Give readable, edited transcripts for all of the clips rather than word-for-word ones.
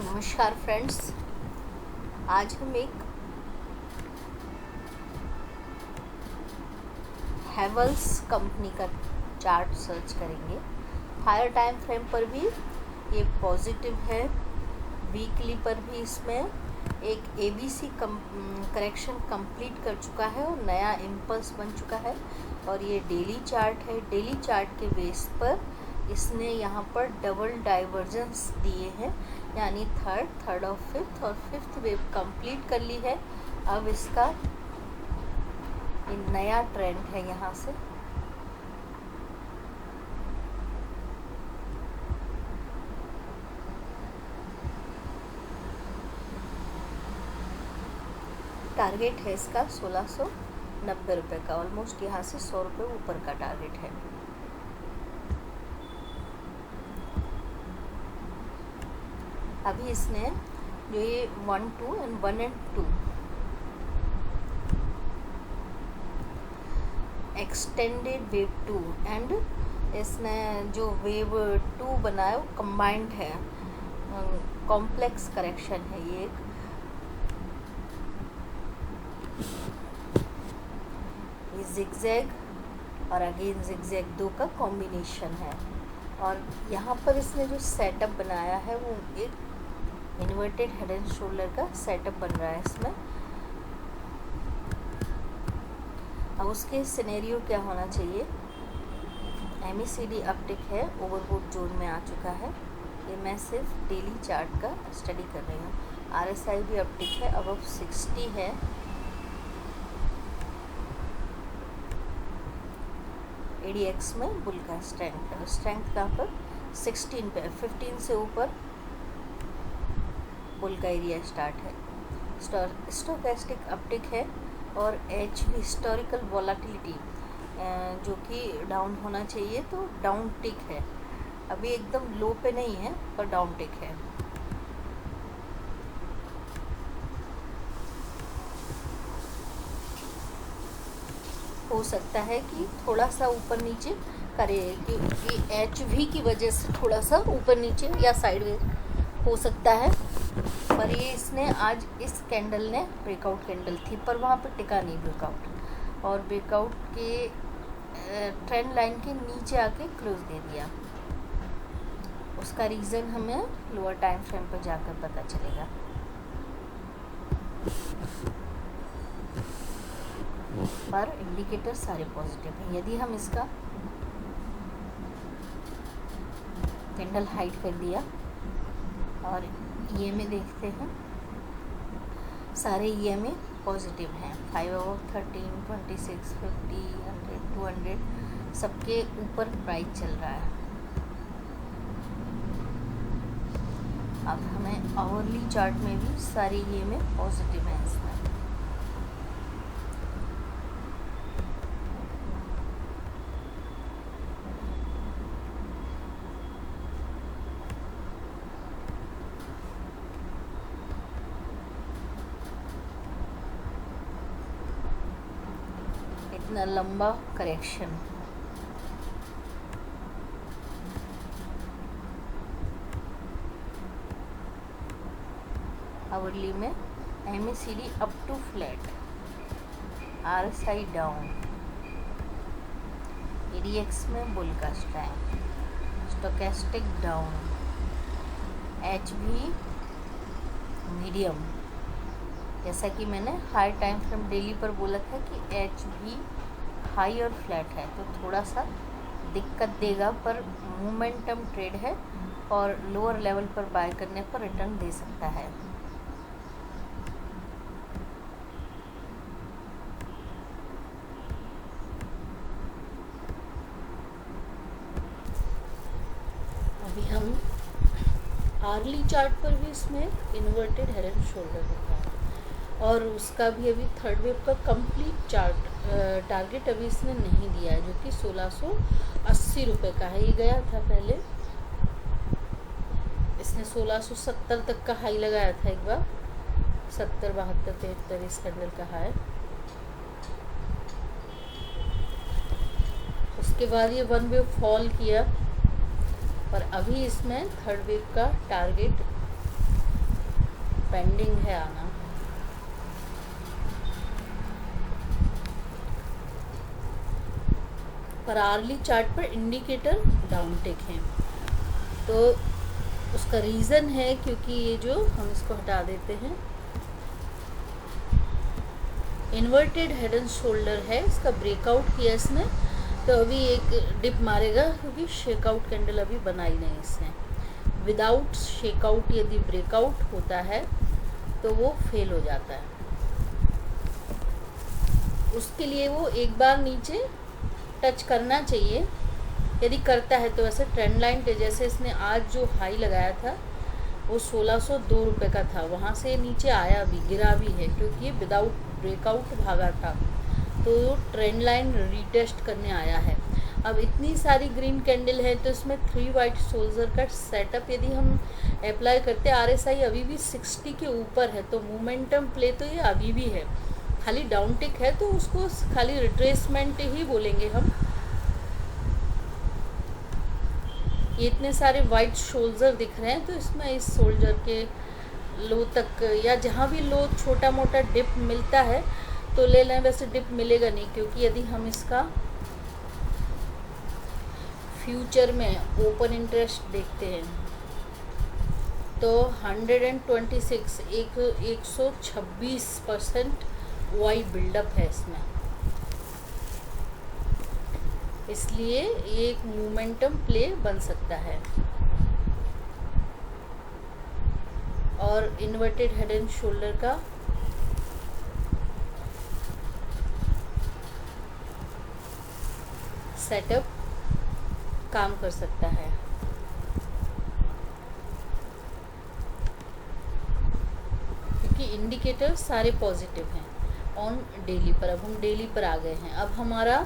नमस्कार फ्रेंड्स, आज हम एक हैवेल्स कंपनी का चार्ट सर्च करेंगे। हायर टाइम फ्रेम पर भी ये पॉजिटिव है, वीकली पर भी इसमें एक एबीसी करेक्शन कंप्लीट कर चुका है और नया इम्पल्स बन चुका है। और ये डेली चार्ट है। डेली चार्ट के बेस पर इसने यहाँ पर डबल डाइवर्जेंस दिए हैं, यानी थर्ड और फिफ्थ वेव कंप्लीट कर ली है। अब इसका नया ट्रेंड है यहाँ से। टारगेट है इसका 1690 रुपये का, ऑलमोस्ट यहाँ से 100 रुपये ऊपर का टारगेट है। अभी इसने जो ये 1 and 2 एक्सटेंडेड वेव 2 एंड इसने जो वेव 2 बनाया वो कंबाइंड है, कॉम्प्लेक्स करेक्शन है। ये जिगजैग और अगेन जिगजैग 2 का कॉम्बिनेशन है। और यहाँ पर इसने जो सेटअप बनाया है वो एक इन्वर्टेड हेड एंड शोल्डर का सेटअप बन रहा है इसमें। अब उसके सिनेरियो क्या होना चाहिए? एमएसीडी अपटिक है, ओवरबोट जोन में आ चुका है। ये मैं सिर्फ डेली चार्ट का स्टडी कर रही हूँ। आरएसआई भी अपटिक है, अब 60 है। एडीएक्स में बुल का स्ट्रेंथ है, स्ट्रेंथ कहाँ पर 16 पे, 15 से ऊपर बुल का एरिया स्टार्ट है। स्टोकेस्टिक अपटिक है और एच हिस्टोरिकल वॉलेटिलिटी जो कि डाउन होना चाहिए, तो डाउन टिक है। अभी एकदम लो पे नहीं है पर डाउन टिक है। हो सकता है कि थोड़ा सा ऊपर नीचे करे, क्योंकि एच वी की वजह से थोड़ा सा ऊपर नीचे या साइडवेज हो सकता है। पर ये इसने आज इस कैंडल ने ब्रेकआउट कैंडल थी पर वहाँ पर टिका नहीं ब्रेकआउट, और ब्रेकआउट के ट्रेंड लाइन के नीचे आके क्लोज दे दिया। उसका रीज़न हमें लोअर टाइम फ्रेम पर जाकर पता चलेगा। पर इंडिकेटर सारे पॉजिटिव हैं। यदि हम इसका कैंडल हाइड कर दिया और ईएमए देखते हैं, सारे ईएमए पॉजिटिव हैं। 5/13, 26, 50, 100, 200 सबके ऊपर प्राइस चल रहा है। अब हमें आवरली चार्ट में भी सारे ईएमए पॉजिटिव हैं इसमें। इतना लंबा करेक्शन, आवरली में MACD up to flat, RSI down, ADX में बुल का strength, stochastic down, HV medium. जैसा कि मैंने हाई टाइम फ्रेम डेली पर बोला था कि एच भी हाई और फ्लैट है तो थोड़ा सा दिक्कत देगा, पर मोमेंटम ट्रेड है और लोअर लेवल पर बाय करने पर रिटर्न दे सकता है। अभी हम आर्ली चार्ट पर भी इसमें इन्वर्टेड हेड एंड शोल्डर दिखा है और उसका भी अभी थर्ड वेव का कंप्लीट टारगेट अभी इसने नहीं दिया है, जो कि 1680 रुपये का है। ये गया था पहले, इसने 1670 तक का हाई लगाया था एक बार, 70, 72, 73 इस कैंडल का हाई। उसके बाद ये वन वेव फॉल किया और अभी इसमें थर्ड वेव का टारगेट पेंडिंग है आना। पर आर्ली चार्ट पर इंडिकेटर डाउन टिक है, तो उसका रीज़न है क्योंकि ये जो हम इसको हटा देते हैं, इन्वर्टेड हेड एंड शोल्डर है, इसका ब्रेकआउट किया इसने, तो अभी एक डिप मारेगा क्योंकि शेकआउट कैंडल अभी बनाई नहीं इसने। विदाउट शेकआउट यदि ब्रेकआउट होता है तो वो फेल हो जाता है। उसके लिए वो एक बार नीचे टच करना चाहिए, यदि करता है तो वैसे ट्रेंड लाइन पे, जैसे इसने आज जो हाई लगाया था वो 1602 रुपये का था, वहाँ से नीचे आया भी, गिरा भी है क्योंकि ये विदाउट ब्रेकआउट भागा था, तो ट्रेंड लाइन रीटेस्ट करने आया है। अब इतनी सारी ग्रीन कैंडल है तो इसमें 3 वाइट सोल्जर का सेटअप यदि हम अप्लाई करते, RSI अभी भी 60 के ऊपर है, तो मोमेंटम प्ले तो ये अभी भी है, खाली डाउन टिक है तो उसको खाली रिट्रेसमेंट ही बोलेंगे हम। ये इतने सारे वाइट शोल्जर दिख रहे हैं, तो इसमें इस शोल्जर के लो तक या जहाँ भी लो छोटा मोटा डिप मिलता है तो ले लें, वैसे डिप मिलेगा नहीं क्योंकि यदि हम इसका फ्यूचर में ओपन इंटरेस्ट देखते हैं तो 126% वाई बिल्डअप है इसमें, इसलिए ये एक मोमेंटम प्ले बन सकता है। और इन्वर्टेड हेड एंड शोल्डर का सेटअप काम कर सकता है। क्योंकि इंडिकेटर सारे पॉजिटिव हैं ऑन डेली पर। अब हम डेली पर आ गए हैं, अब हमारा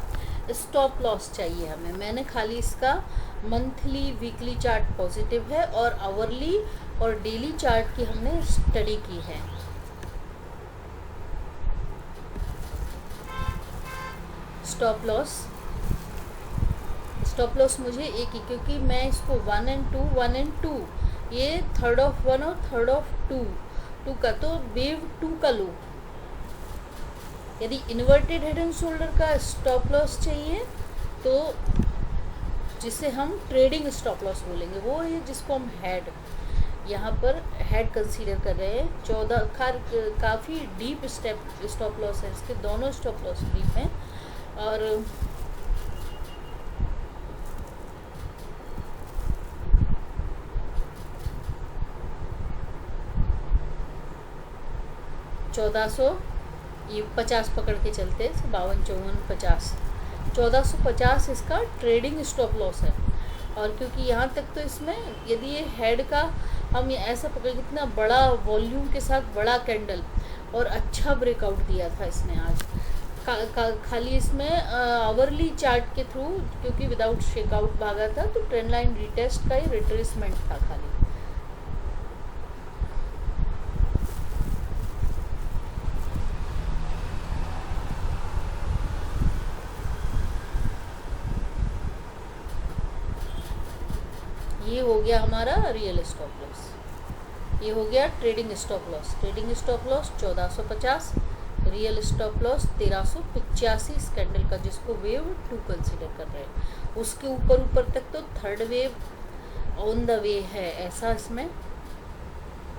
स्टॉप लॉस चाहिए हमें। मैंने खाली इसका मंथली वीकली चार्ट पॉजिटिव है और आवरली और डेली चार्ट की हमने स्टडी की है। स्टॉप लॉस मुझे एक ही, क्योंकि मैं इसको 1 and 2 ये थर्ड ऑफ 1 और थर्ड ऑफ 2 का, तो वेव 2 का लो। यदि इन्वर्टेड हेड एंड शोल्डर का स्टॉप लॉस चाहिए तो जिसे हम ट्रेडिंग स्टॉप लॉस बोलेंगे, वो है जिसको हम हेड यहाँ पर हेड कंसीडर कर रहे हैं। 14 काफ़ी डीप स्टॉप लॉस है इसके, दोनों स्टॉप लॉस डीप हैं। और ये 50 पकड़ के चलते, 52, 54, 50, 1450 इसका ट्रेडिंग स्टॉप लॉस है। और क्योंकि यहाँ तक तो इसमें यदि ये हेड का हम ऐसा पकड़, कितना बड़ा वॉल्यूम के साथ बड़ा कैंडल और अच्छा ब्रेकआउट दिया था इसने आज, खाली इसमें आवरली चार्ट के थ्रू, क्योंकि विदाउट शेकआउट भागा था तो ट्रेंड लाइन रिटेस्ट का ही रिट्रेसमेंट था खाली। ये हो गया हमारा रियल स्टॉप लॉस, ये हो गया trading stop loss. Trading stop loss 1450, real stop loss 1385 इस कैंडल का, जिसको वेव 2 कंसीडर कर रहे हैं। उसके ऊपर तक तो third wave on the way है, ऐसा इसमें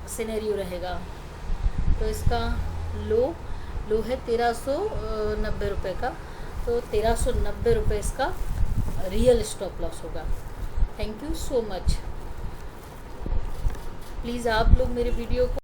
सिनेरियो रहेगा। तो इसका लो है 1390 रुपये का, तो 1390 रुपये इसका रियल स्टॉप लॉस होगा। Thank you so much. Please आप लोग मेरे वीडियो को